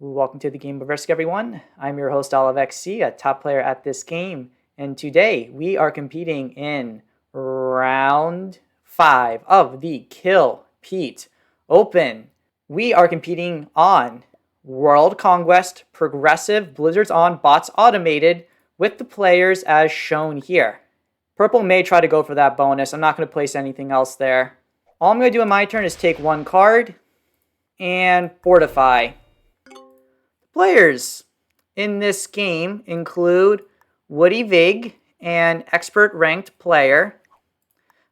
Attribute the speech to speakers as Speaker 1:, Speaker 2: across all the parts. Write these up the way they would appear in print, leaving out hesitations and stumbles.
Speaker 1: Welcome to the game of Risk, everyone. I'm your host, OliveXC, a top player at this game. And today we are competing in round 5 of the Kill Pete Open. We are competing on World Conquest, Progressive, Blizzard's on, Bots Automated, with the players as shown here. Purple may try to go for that bonus. I'm not going to place anything else there. All I'm going to do in my turn is take one card and fortify. Players in this game include Woody Vig, an expert ranked player,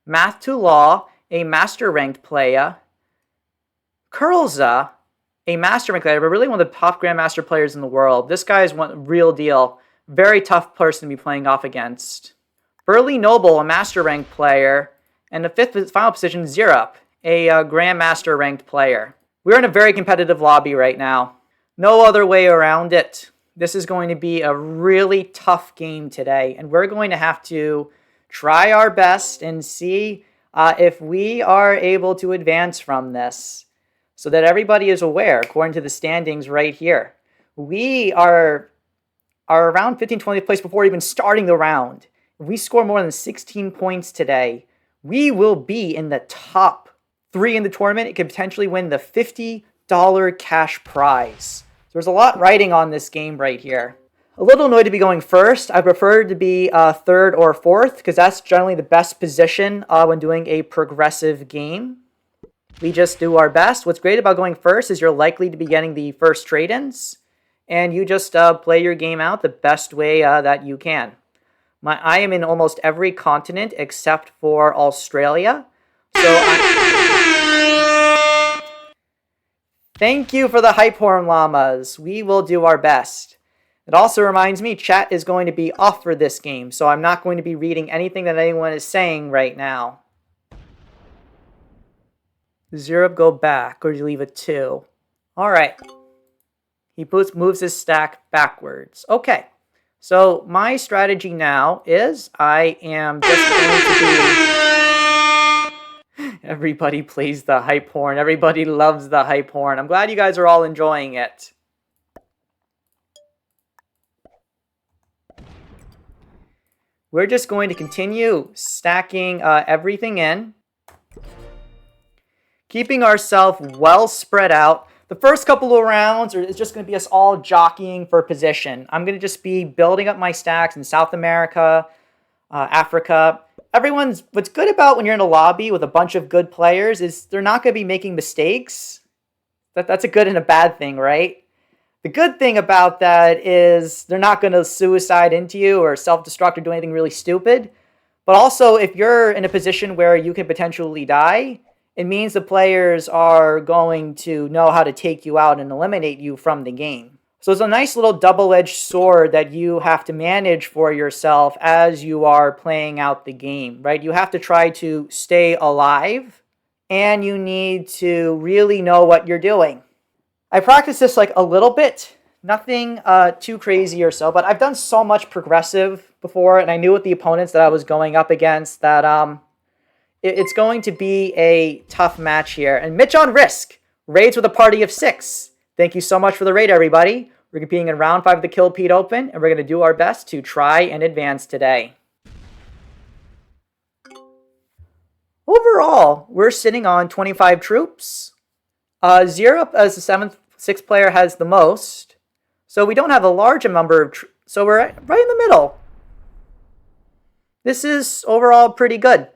Speaker 1: Math to Law, a master ranked player, Curlza, a master ranked player, but really one of the top grandmaster players in the world. This guy is one real deal. Very tough person to be playing off against. Burly Noble, a master ranked player, and the fifth final position, Zerup, a grandmaster ranked player. We're in a very competitive lobby right now. No other way around it. This is going to be a really tough game today, and we're going to have to try our best and see if we are able to advance from this so that everybody is aware, according to the standings right here. We are around 15th, 20th place before even starting the round. If we score more than 16 points today, we will be in the top 3 in the tournament. It could potentially win the $50 cash prize. So there's a lot riding on this game right here. A little annoyed to be going first. I prefer to be third or fourth because that's generally the best position when doing a progressive game. We just do our best. What's great about going first is you're likely to be getting the first trade-ins, and you just play your game out the best way that you can. I am in almost every continent except for Australia. Thank you for the hype horn, llamas. We will do our best. It also reminds me, chat is going to be off for this game, so I'm not going to be reading anything that anyone is saying right now. Zerup go back, or you leave a 2. Alright. He moves his stack backwards. Okay. So my strategy now is I am just going to be... Everybody plays the hype horn. Everybody loves the hype horn. I'm glad you guys are all enjoying it. We're just going to continue stacking everything in. Keeping ourselves well spread out. The first couple of rounds is just going to be us all jockeying for position. I'm going to just be building up my stacks in South America, Africa. What's good about when you're in a lobby with a bunch of good players is they're not going to be making mistakes. That's a good and a bad thing, right? The good thing about that is they're not going to suicide into you or self-destruct or do anything really stupid. But also, if you're in a position where you can potentially die, it means the players are going to know how to take you out and eliminate you from the game. So it's a nice little double-edged sword that you have to manage for yourself as you are playing out the game, right? You have to try to stay alive, and you need to really know what you're doing. I practiced this like a little bit, nothing too crazy or so, but I've done so much progressive before, and I knew with the opponents that I was going up against that it's going to be a tough match here. And Mitch on Risk raids with a party of 6. Thank you so much for the raid, everybody. We're competing in round 5 of the Kill Pete Open, and we're going to do our best to try and advance today. Overall, we're sitting on 25 troops. Zerup, as the 6th player, has the most. So we don't have a large number of troops. So we're right in the middle. This is overall pretty good.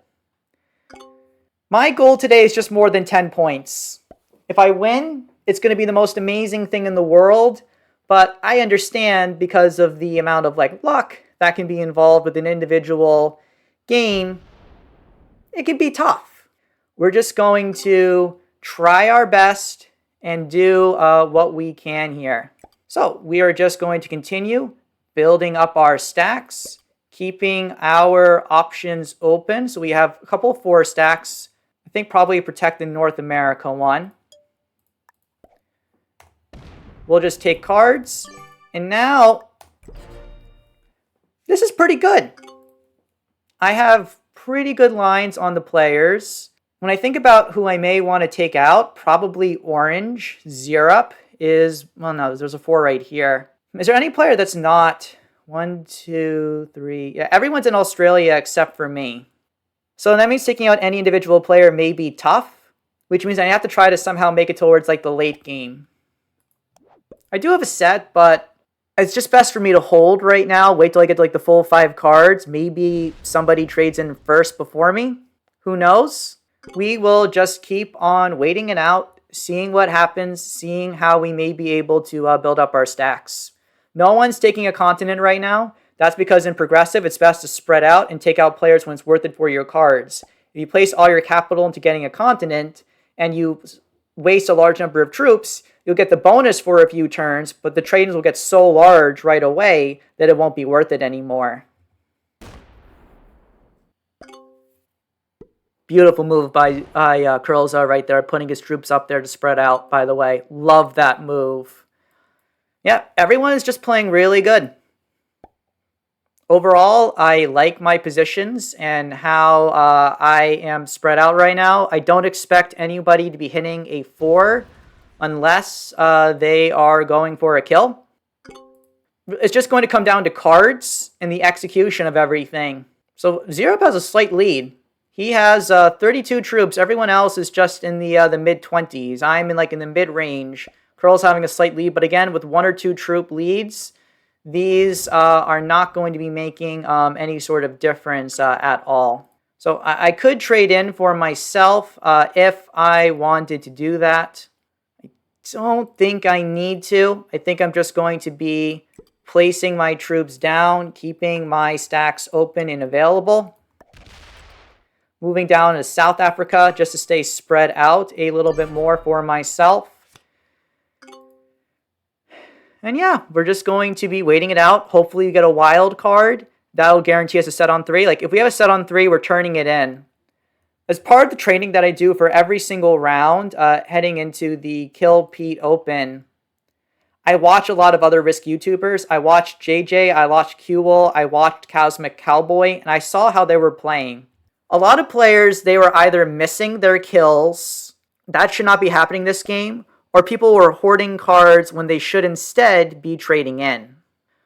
Speaker 1: My goal today is just more than 10 points. If I win, it's going to be the most amazing thing in the world, but I understand because of the amount of luck that can be involved with an individual game, it can be tough. We're just going to try our best and do what we can here. So we are just going to continue building up our stacks, keeping our options open. So we have a couple of 4 stacks. I think probably protect the North America one. We'll just take cards. And now, this is pretty good. I have pretty good lines on the players. When I think about who I may want to take out, probably Orange, Zerup, is, well, no, there's a 4 right here. Is there any player that's not 1, 2, 3? Yeah, everyone's in Australia except for me. So that means taking out any individual player may be tough, which means I have to try to somehow make it towards like the late game. I do have a set, but it's just best for me to hold right now. Wait till I get to like the full 5 cards. Maybe somebody trades in first before me. Who knows? We will just keep on waiting it out, seeing what happens, seeing how we may be able to build up our stacks. No one's taking a continent right now. That's because in Progressive, it's best to spread out and take out players when it's worth it for your cards. If you place all your capital into getting a continent and you waste a large number of troops, you'll get the bonus for a few turns, but the trade-ins will get so large right away that it won't be worth it anymore. Beautiful move by Krillza right there, putting his troops up there to spread out, by the way. Love that move. Yeah, everyone is just playing really good. Overall, I like my positions and how I am spread out right now. I don't expect anybody to be hitting a 4 unless they are going for a kill. It's just going to come down to cards and the execution of everything. So Zerub has a slight lead. He has 32 troops. Everyone else is just in the mid-20s. I'm in the mid-range. Curl's having a slight lead, but again, with 1 or 2 troop leads, these are not going to be making any sort of difference at all. So I could trade in for myself if I wanted to do that. I don't think I need to. I think I'm just going to be placing my troops down, keeping my stacks open and available. Moving down to South Africa just to stay spread out a little bit more for myself. And yeah, we're just going to be waiting it out. Hopefully you get a wild card. That'll guarantee us a set on 3. Like if we have a set on 3, we're turning it in. As part of the training that I do for every single round heading into the Kill Pete Open, I watch a lot of other Risk YouTubers. I watched JJ, I watched QWOL, I watched Cosmic Cowboy, and I saw how they were playing. A lot of players, they were either missing their kills. That should not be happening this game. Or people were hoarding cards when they should instead be trading in.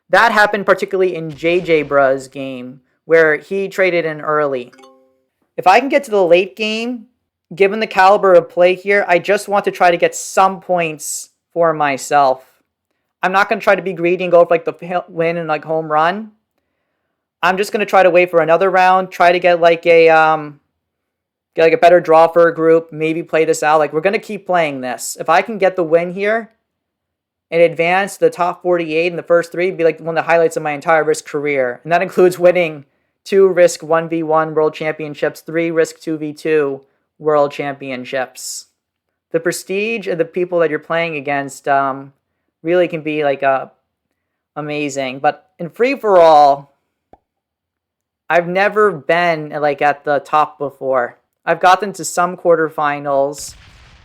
Speaker 1: That happened particularly in JJ Bruh's game, where he traded in early. If I can get to the late game, given the caliber of play here, I just want to try to get some points for myself. I'm not going to try to be greedy and go for the win and home run. I'm just going to try to wait for another round, try to get a better draw for a group, maybe play this out. We're going to keep playing this. If I can get the win here and advance to the top 48 in the first 3, it'd be one of the highlights of my entire Risk career. And that includes winning 2 Risk 1v1 World Championships, 3 Risk 2v2 World Championships. The prestige of the people that you're playing against really can be amazing. But in free-for-all, I've never been at the top before. I've gotten to some quarterfinals,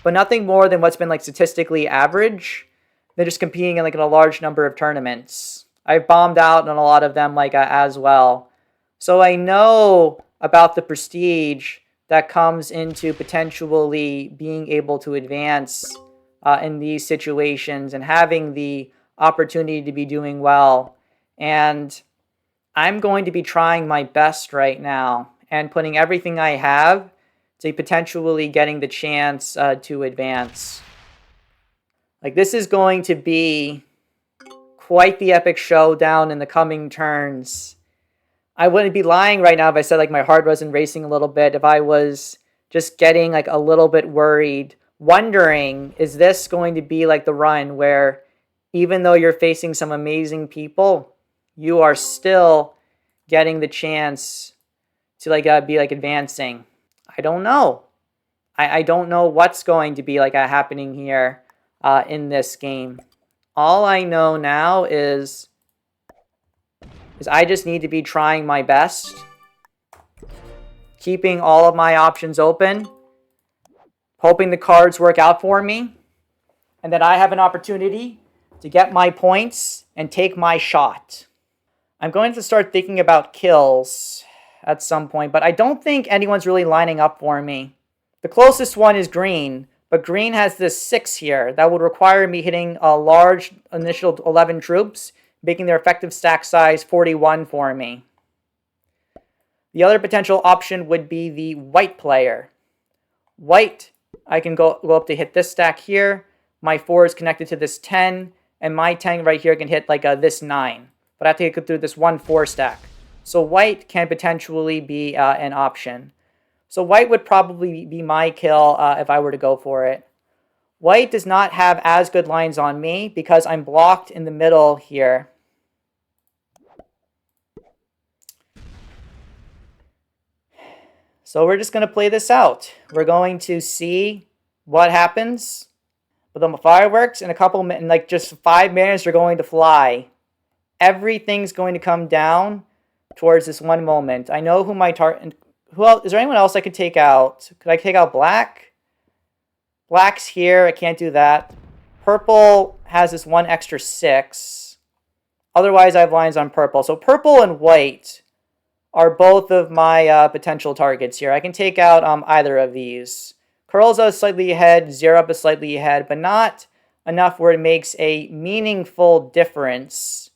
Speaker 1: but nothing more than what's been statistically average. They're just competing in a large number of tournaments. I've bombed out on a lot of them as well. So I know about the prestige that comes into potentially being able to advance in these situations and having the opportunity to be doing well. And I'm going to be trying my best right now and putting everything I have to potentially getting the chance to advance. This is going to be quite the epic showdown in the coming turns. I wouldn't be lying right now if I said my heart wasn't racing a little bit, if I was just getting a little bit worried, wondering, is this going to be the run where even though you're facing some amazing people, you are still getting the chance to be advancing. I don't know. I don't know what's going to be happening here in this game. All I know now is I just need to be trying my best, keeping all of my options open, hoping the cards work out for me, and that I have an opportunity to get my points and take my shot. I'm going to start thinking about kills at some point, but I don't think anyone's really lining up for me. The closest one is green, But green has this 6 here. That would require me hitting a large initial 11 troops, making their effective stack size 41 for me. The other potential option would be the white player. White, I can go up to hit this stack here. My 4 is connected to this 10, and my 10 right here can hit like this 9. But I have to get through this 1-4 stack. So white can potentially be an option. So white would probably be my kill if I were to go for it. White does not have as good lines on me because I'm blocked in the middle here. So we're just going to play this out. We're going to see what happens. But the fireworks in a couple, in like just 5 minutes, are going to fly. Everything's going to come down towards this one moment. I know who my target... Who else? Is there anyone else I could take out? Could I take out black? Black's here. I can't do that. Purple has this 1 extra 6. Otherwise, I have lines on purple. So purple and white are both of my potential targets here. I can take out either of these. Curls is slightly ahead. Zerup is slightly ahead, but not enough where it makes a meaningful difference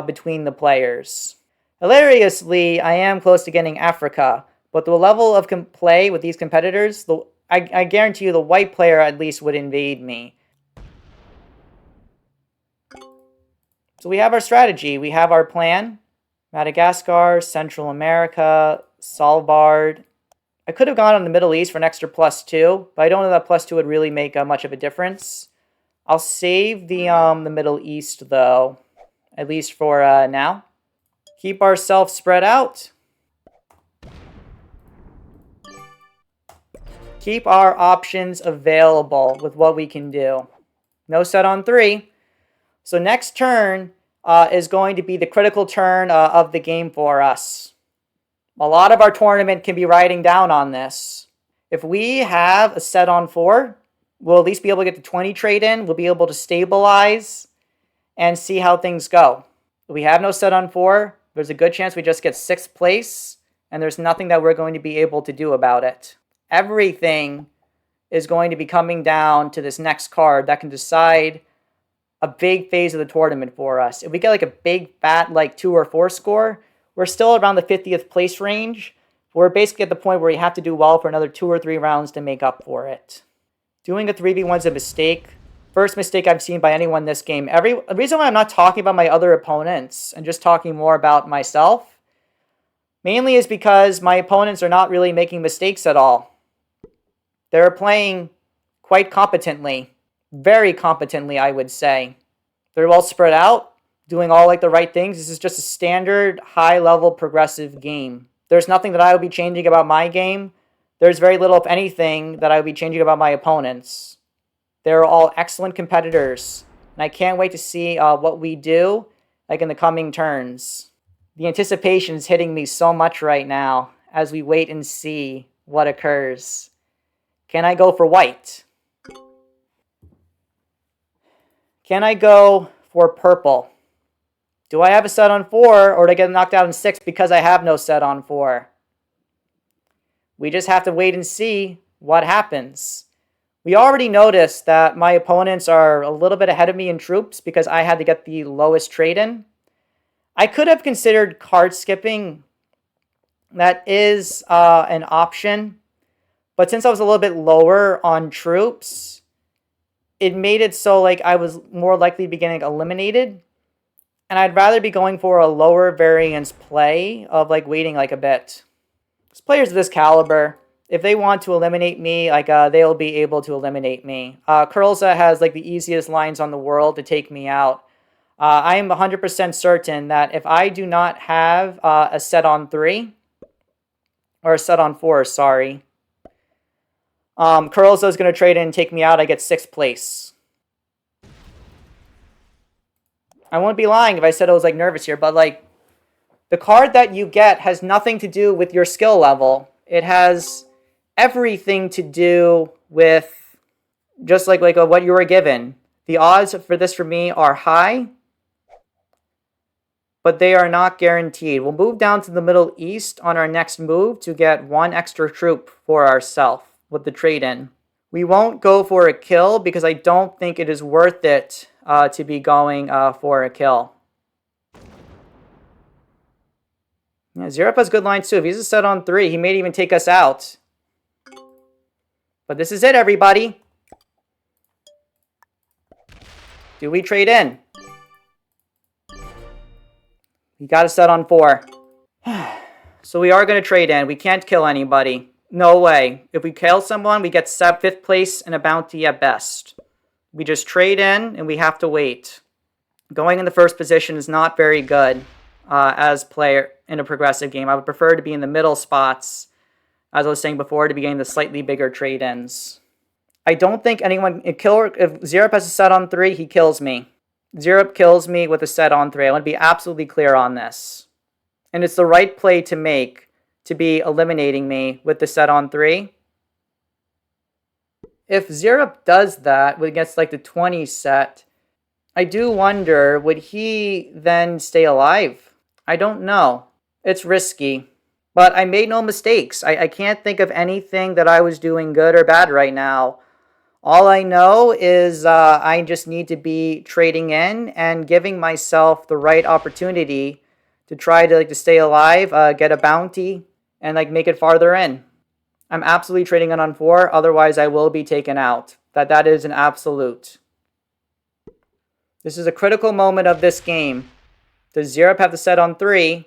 Speaker 1: between the players. Hilariously, I am close to getting Africa, but the level of play with these competitors, I guarantee you the white player at least would invade me. So we have our strategy. We have our plan. Madagascar, Central America, Svalbard. I could have gone on the Middle East for an extra +2, but I don't know that +2 would really make much of a difference. I'll save the Middle East, though, at least for now. Keep ourselves spread out. Keep our options available with what we can do. No set on 3. So next turn is going to be the critical turn of the game for us. A lot of our tournament can be riding down on this. If we have a set on 4, we'll at least be able to get the 20 trade in. We'll be able to stabilize and see how things go. If we have no set on 4, there's a good chance we just get 6th place, and there's nothing that we're going to be able to do about it. Everything is going to be coming down to this next card that can decide a big phase of the tournament for us. If we get like a big fat like 2 or 4 score, we're still around the 50th place range. We're basically at the point where we have to do well for another 2 or 3 rounds to make up for it. Doing a 3v1 is a mistake. First mistake I've seen by anyone this game. The reason why I'm not talking about my other opponents and just talking more about myself mainly is because my opponents are not really making mistakes at all. They're playing quite competently. Very competently, I would say. They're well spread out, doing all like the right things. This is just a standard, high-level, progressive game. There's nothing that I would be changing about my game. There's very little, if anything, that I would be changing about my opponents. They're all excellent competitors, and I can't wait to see what we do like in the coming turns. The anticipation is hitting me so much right now as we wait and see what occurs. Can I go for white? Can I go for purple? Do I have a set on 4, or do I get knocked out in 6 because I have no set on 4? We just have to wait and see what happens. We already noticed that my opponents are a little bit ahead of me in troops because I had to get the lowest trade in. I could have considered card skipping. That is an option. But since I was a little bit lower on troops, it made it so like I was more likely to be getting eliminated. And I'd rather be going for a lower variance play of like waiting like a bit. Because players of this caliber, if they want to eliminate me, like they'll be able to eliminate me. Curlza has like the easiest lines on the world to take me out. I am 100% certain that if I do not have a set on 3, or a set on 4, sorry, Curlza is going to trade in and take me out. I get 6th place. I wouldn't be lying if I said I was like nervous here, but like the card that you get has nothing to do with your skill level. It has everything to do with just like what you were given. The odds for this for me are high, but they are not guaranteed. We'll move down to the Middle East on our next move to get 1 extra troop for ourselves with the trade-in. We won't go for a kill because I don't think it is worth it to be going for a kill. Yeah, Zero has good lines too. If he's a set on 3, he may even take us out. But this is it, everybody. Do we trade in? We got a set on 4. So we are going to trade in. We can't kill anybody. No way. If we kill someone, we get 5th place and a bounty at best. We just trade in and we have to wait. Going in the first position is not very good as player in a progressive game. I would prefer to be in the middle spots, as I was saying before, to be getting the slightly bigger trade-ins. I don't think anyone... If Zerop has a set on 3, he kills me. Zerop kills me with a set on 3. I want to be absolutely clear on this. And it's the right play to make to be eliminating me with the set on 3. If Zerop does that against like the 20 set, I do wonder, would he then stay alive? I don't know. It's risky. But I made no mistakes. I can't think of anything that I was doing good or bad right now. All I know is I just need to be trading in and giving myself the right opportunity to try to stay alive, get a bounty, and make it farther in. I'm absolutely trading in on 4, otherwise I will be taken out. That is an absolute. This is a critical moment of this game. Does Zerop have the set on 3?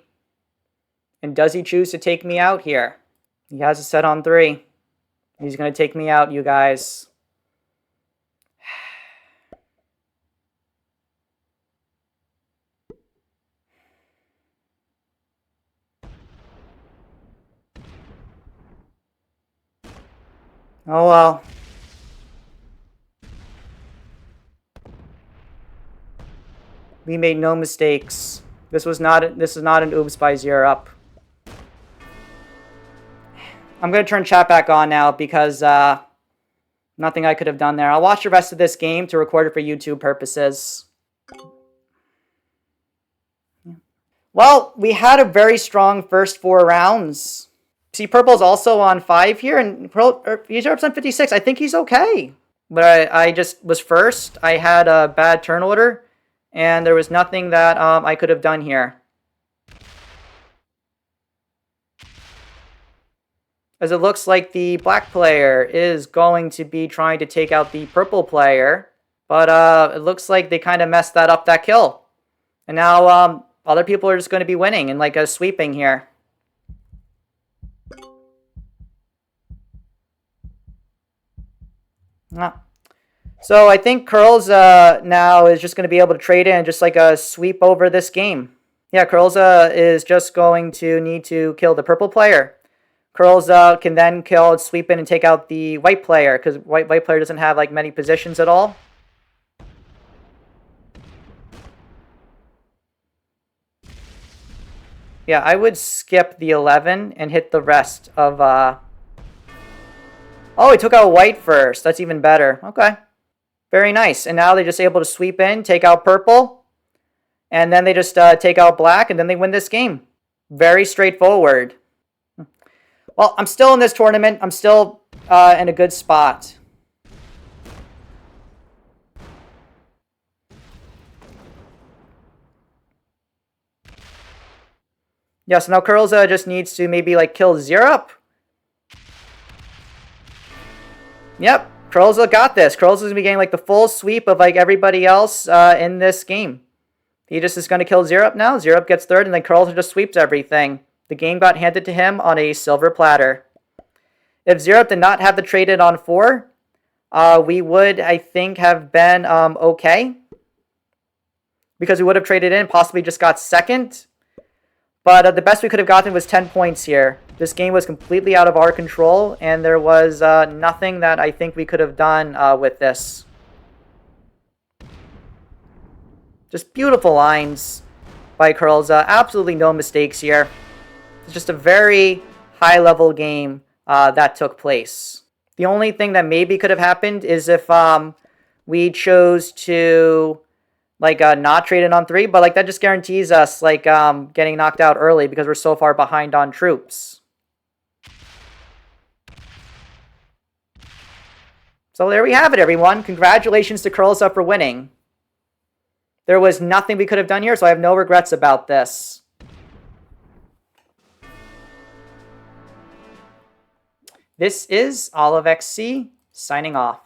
Speaker 1: And does he choose to take me out here? He has a set on 3. He's going to take me out, you guys. Oh well. We made no mistakes. This is not an oops by Zerop. I'm going to turn chat back on now because nothing I could have done there. I'll watch the rest of this game to record it for YouTube purposes. Well, we had a very strong first 4 rounds. See, Purple's also on 5 here, and Zerup's on 56. I think he's okay. But I just was first. I had a bad turn order, and there was nothing that I could have done here. As it looks like the black player is going to be trying to take out the purple player. But it looks like they kind of messed that kill. And now other people are just going to be winning and sweeping here. So I think Curls now is just going to be able to trade in just a sweep over this game. Yeah, Curls is just going to need to kill the purple player. Curls can then sweep in and take out the white player because white player doesn't have many positions at all. Yeah, I would skip the 11 and hit the rest of... Oh, he took out white first. That's even better. Okay. Very nice. And now they're just able to sweep in, take out purple. And then they just take out black, and then they win this game. Very straightforward. Well, I'm still in this tournament. I'm still in a good spot. Yeah, so now Curls just needs to maybe kill Zerop. Yep, Curls got this. Curls is going to be getting the full sweep of everybody else in this game. He just is going to kill Zerop now. Zerop gets 3rd, and then Curls just sweeps everything. The game got handed to him on a silver platter. If Zerop did not have the trade-in on 4, we would, I think, have been okay. Because we would have traded in, possibly just got 2nd. But the best we could have gotten was 10 points here. This game was completely out of our control, and there was nothing that I think we could have done with this. Just beautiful lines by Curls. Absolutely no mistakes here. It's just a very high-level game that took place. The only thing that maybe could have happened is if we chose to... not trade in on 3, but that just guarantees us getting knocked out early because we're so far behind on troops. So there we have it, everyone. Congratulations to Curls Up for winning. There was nothing we could have done here, so I have no regrets about this. This is OliveXC signing off.